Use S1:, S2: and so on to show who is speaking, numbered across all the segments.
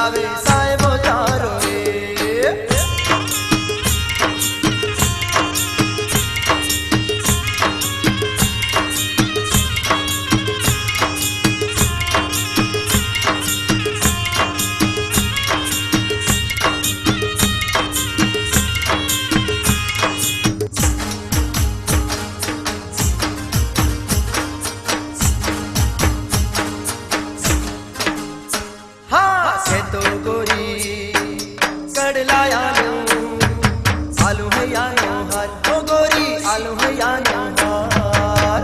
S1: मनावे साहेबो तारो रे। तो गोरी कड़लाया नो आलू है या नो हार ओ गोरी आलू है या नो हार।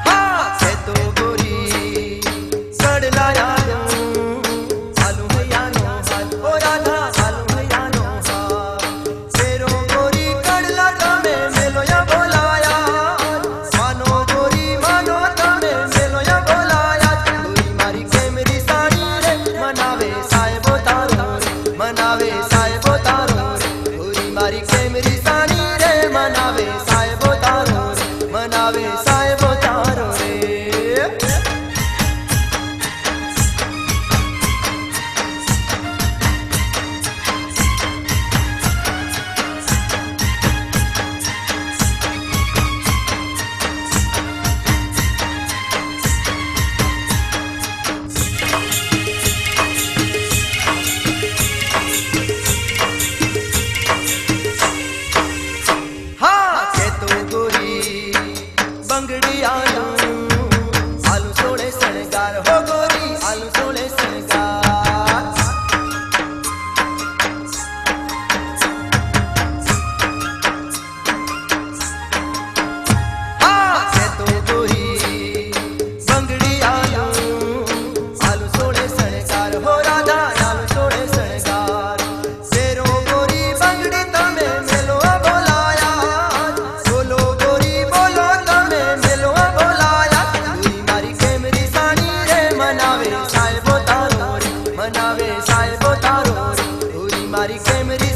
S1: हाँ है तो गोरी कड़लाया नो आलू है या नो हार ओ राधा आलू है या नो हार। तेरो गोरी कड़ला में मेलो या बोला मनावे साहेबो तारो रे। गोरी मारी केमरी सानी रे मनावे साहेबो तारो रे। मनावे साहेबो तारो रे। बंगड़ी आलू आलू सोले शणगार हो गोरी आलू सोले शणगार। हाँ है तो गोरी बंगड़ी आलू आलू सोले शणगार हो राधा आलू सोले शणगार। तेरो गोरी बंगड़ी तमे मेलो बोलाया बोलो गोरी बोलो मनावे साहेबो तारो रे। गोरी मारी केमरी